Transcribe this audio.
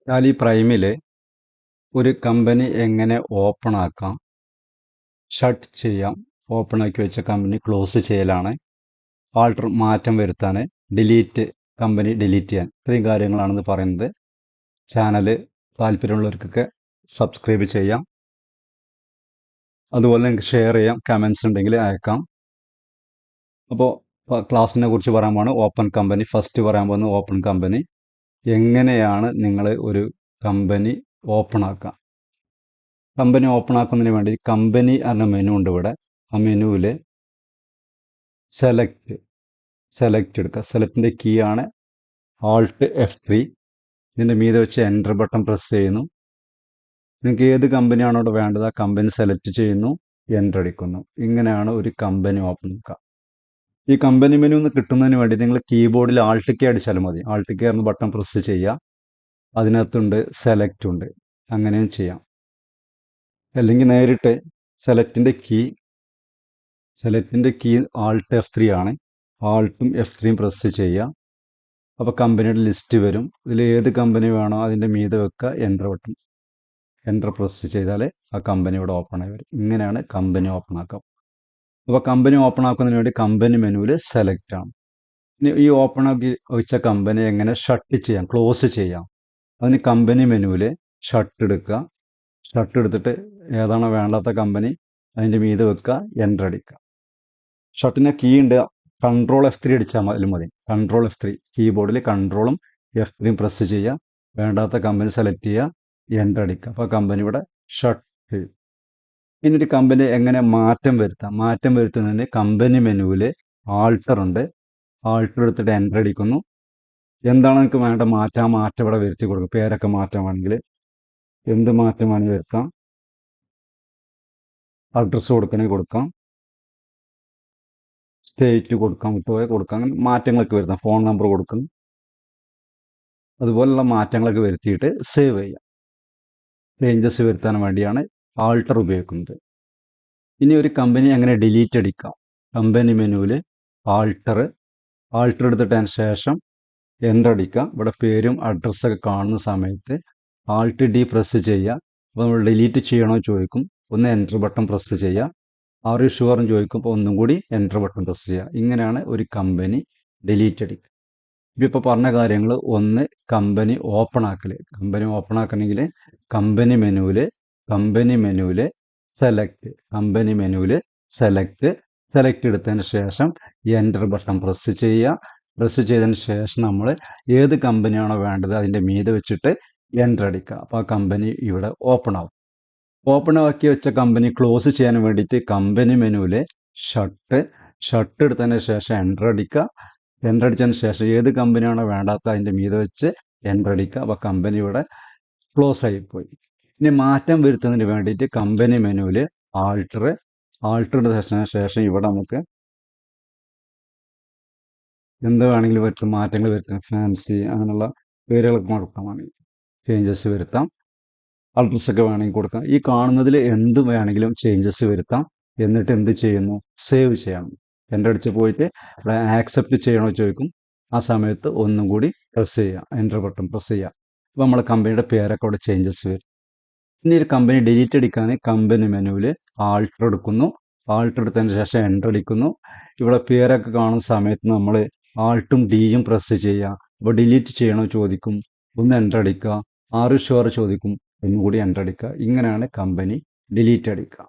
Tally പ്രൈമിൽ ഒരു company എങ്ങനെ open ആക്കാം, ഷട്ട് ചെയ്യാം, ഓപ്പൺ ആക്കി വെച്ച കമ്പനി ക്ലോസ് ചെയ്യലാണ്, മാറ്റം വരുത്താൻ, ഡിലീറ്റ് കമ്പനി ഡിലീറ്റ് ചെയ്യാൻ, ഇത്രയും കാര്യങ്ങളാണെന്ന് പറയുന്നത്. ചാനൽ താല്പര്യമുള്ളവർക്കൊക്കെ സബ്സ്ക്രൈബ് ചെയ്യാം. അതുപോലെ നിങ്ങൾക്ക് ഷെയർ ചെയ്യാം, കമൻസ് ഉണ്ടെങ്കിൽ അയക്കാം. അപ്പോൾ ക്ലാസ്സിനെ കുറിച്ച് പറയാൻ പോകുന്നത് ഓപ്പൺ കമ്പനി. ഫസ്റ്റ് പറയാൻ പോകുന്നത് ഓപ്പൺ കമ്പനി. എങ്ങനെയാണ് നിങ്ങൾ ഒരു കമ്പനി ഓപ്പൺ ആക്കുക? കമ്പനി ഓപ്പൺ ആക്കുന്നതിന് വേണ്ടി കമ്പനി എന്ന മെനു ഉണ്ട് ഇവിടെ. ആ മെനുവിൽ സെലക്ട് എടുക്കുക. സെലക്ടിൻ്റെ കീ ആണ് Alt F3. ഇതിൻ്റെ മീതെ വെച്ച് എൻ്റർ ബട്ടൺ പ്രസ് ചെയ്യുന്നു. നിങ്ങൾക്ക് ഏത് കമ്പനിയാണോ ഇവിടെ വേണ്ടത് ആ കമ്പനി സെലക്ട് ചെയ്യുന്നു, എൻ്റർ അടിക്കുന്നു. ഇങ്ങനെയാണ് ഒരു കമ്പനി ഓപ്പൺ ആക്കുക. ഈ കമ്പനി മെനു ഒന്ന് കിട്ടുന്നതിന് വേണ്ടി നിങ്ങൾ കീബോർഡിൽ Alt കീ അടിച്ചാലും മതി. Alt കീ എന്ന ബട്ടൺ പ്രസ് ചെയ്യുക. അതിനകത്തുണ്ട് സെലക്ട് ഉണ്ട്, അങ്ങനെയും ചെയ്യാം. അല്ലെങ്കിൽ നേരിട്ട് സെലക്ടിൻ്റെ കീ Alt F3 ആണ്. ആൾട്ടും F3യും പ്രസ് ചെയ്യുക. അപ്പോൾ കമ്പനിയുടെ ലിസ്റ്റ് വരും. ഇതിൽ ഏത് കമ്പനി വേണോ അതിൻ്റെ മീതെ വെക്കുക, എൻ്റർ പ്രസ് ചെയ്താൽ ആ കമ്പനി ഇവിടെ ഓപ്പൺ ആയി വരും. ഇങ്ങനെയാണ് കമ്പനി ഓപ്പൺ ആക്കുക. അപ്പോൾ കമ്പനി ഓപ്പൺ ആക്കുന്നതിന് വേണ്ടി കമ്പനി മെനുവിൽ സെലക്ട് ആണ്. ഇനി ഈ ഓപ്പൺ ആക്കി വെച്ച കമ്പനി എങ്ങനെ ഷട്ട് ചെയ്യാം, ക്ലോസ് ചെയ്യാം? അതിന് കമ്പനി മെനുവിൽ ഷട്ട് എടുക്കുക. ഷട്ട് എടുത്തിട്ട് ഏതാണോ വേണ്ടാത്ത കമ്പനി അതിൻ്റെ മീതെ വെക്കുക, എൻ്റർ അടിക്കുക. ഷട്ടിൻ്റെ കീ ഉണ്ട്, Ctrl F3 അടിച്ചാൽ മതി. Ctrl F3 കീബോർഡിൽ കൺട്രോളും F3യും പ്രസ് ചെയ്യുക. വേണ്ടാത്ത കമ്പനി സെലക്ട് ചെയ്യുക, എൻ്റർ അടിക്കുക. അപ്പോൾ കമ്പനി ഇവിടെ ഷട്ട്. ഇനി ഒരു കമ്പനി എങ്ങനെ മാറ്റം വരുത്താം? മാറ്റം വരുത്തുന്നതിന് കമ്പനി മെനുവിൽ ആൾട്ടർ ഉണ്ട്. ആൾട്ടർ എടുത്തിട്ട് എൻ്റർ അടിക്കുന്നു. എന്താണ് നിങ്ങൾക്ക് വേണ്ട മാറ്റം ഇവിടെ വരുത്തി കൊടുക്കും. പേരൊക്കെ മാറ്റം വേണമെങ്കിൽ എന്ത് മാറ്റം വേണമെങ്കിൽ വരുത്താം. അഡ്രസ്സ് കൊടുക്കണമെങ്കിൽ കൊടുക്കാം, സ്റ്റേറ്റ് കൊടുക്കാം, വിട്ടുപോയ കൊടുക്കാം, അങ്ങനെ മാറ്റങ്ങളൊക്കെ വരുത്താം. ഫോൺ നമ്പർ കൊടുക്കും. അതുപോലുള്ള മാറ്റങ്ങളൊക്കെ വരുത്തിയിട്ട് സേവ് ചെയ്യാം. ചേഞ്ചസ് വരുത്താൻ വേണ്ടിയാണ് ആൾട്ടർ ഉപയോഗിക്കുന്നത്. ഇനി ഒരു കമ്പനി എങ്ങനെ ഡിലീറ്റ് അടിക്കാം? കമ്പനി മെനുവിൽ ആൾട്ടർ എടുത്തിട്ടതിന് ശേഷം എൻ്റർ അടിക്കുക. ഇവിടെ പേരും അഡ്രസ്സൊക്കെ കാണുന്ന സമയത്ത് Alt D പ്രസ് ചെയ്യുക. അപ്പോൾ നമ്മൾ ഡിലീറ്റ് ചെയ്യണോ ചോദിക്കും, ഒന്ന് എൻ്റർ ബട്ടൺ പ്രസ് ചെയ്യുക. ആർ യു ഷുവർ എന്ന് ചോദിക്കുമ്പോൾ ഒന്നും കൂടി എൻ്റർ ബട്ടൺ പ്രസ് ചെയ്യുക. ഇങ്ങനെയാണ് ഒരു കമ്പനി ഡിലീറ്റ് അടിക്കുക. ഇപ്പോൾ പറഞ്ഞ കാര്യങ്ങൾ ഒന്ന് കമ്പനി ഓപ്പൺ ആക്കൽ. കമ്പനി ഓപ്പൺ ആക്കണമെങ്കിൽ കമ്പനി മെനുവിൽ സെലക്ട് എടുത്തതിന് ശേഷം എൻ്റർ ബട്ടൺ പ്രസ് ചെയ്യുക. പ്രസ് ചെയ്തതിന് ശേഷം നമ്മൾ ഏത് കമ്പനിയാണോ വേണ്ടത് അതിൻ്റെ മീതെ വെച്ചിട്ട് എൻ്റർ അടിക്കുക. അപ്പോൾ ആ കമ്പനി ഇവിടെ ഓപ്പൺ ആവും. ഓപ്പൺ ആക്കി വെച്ച കമ്പനി ക്ലോസ് ചെയ്യാൻ വേണ്ടിയിട്ട് കമ്പനി മെനുവിൽ ഷട്ട് എടുത്തതിന് ശേഷം എൻ്റർ അടിക്കുക. എൻ്റർ അടിച്ചതിന് ശേഷം ഏത് കമ്പനിയാണോ വേണ്ടാത്ത അതിൻ്റെ മീതെ വെച്ച് എൻ്റർ അടിക്കുക. അപ്പോൾ കമ്പനി ഇവിടെ ക്ലോസ് ആയിപ്പോയി. ഇനി മാറ്റം വരുത്തുന്നതിന് വേണ്ടിയിട്ട് കമ്പനി മെനുവിൽ ആൾട്ടർ എടുത്തതിന് ശേഷം ഇവിടെ നമുക്ക് എന്ത് വേണമെങ്കിലും വരുത്തും, മാറ്റങ്ങൾ വരുത്താം. ഫാൻസി അങ്ങനെയുള്ള പേരുകളൊക്കെ കൊടുക്കാമാണെങ്കിൽ ചേഞ്ചസ് വരുത്താം. അഡ്രസ്സൊക്കെ വേണമെങ്കിൽ കൊടുക്കാം. ഈ കാണുന്നതിൽ എന്ത് വേണമെങ്കിലും ചേഞ്ചസ് വരുത്താം. എന്നിട്ട് എന്ത് ചെയ്യുന്നു, സേവ് ചെയ്യണം. എൻ്റർ അടിച്ച് പോയിട്ട് ഇവിടെ ആക്സെപ്റ്റ് ചെയ്യണോ ചോദിക്കും. ആ സമയത്ത് ഒന്നും കൂടി പ്രസ് ചെയ്യുക, എൻ്റർ ബട്ടൺ പ്രസ് ചെയ്യുക. അപ്പോൾ നമ്മളെ കമ്പനിയുടെ പേരൊക്കെ അവിടെ ചേഞ്ചസ് വരും. ഇനി ഒരു കമ്പനി ഡിലീറ്റ് അടിക്കാൻ കമ്പനി മെനുവിൽ ആൾട്ടർ എടുത്തതിന് ശേഷം എൻ്റർ അടിക്കുന്നു. ഇവിടെ പേരൊക്കെ കാണുന്ന സമയത്ത് നമ്മൾ ആൾട്ടും ഡിയും പ്രസ് ചെയ്യുക. അപ്പോൾ ഡിലീറ്റ് ചെയ്യണോ ചോദിക്കും, ഒന്ന് എൻ്റർ അടിക്കുക. ആർ യു ഷുവർ ചോദിക്കും, ഒന്നുകൂടി എൻ്റർ അടിക്കുക. ഇങ്ങനെയാണ് കമ്പനി ഡിലീറ്റ് അടിക്കുക.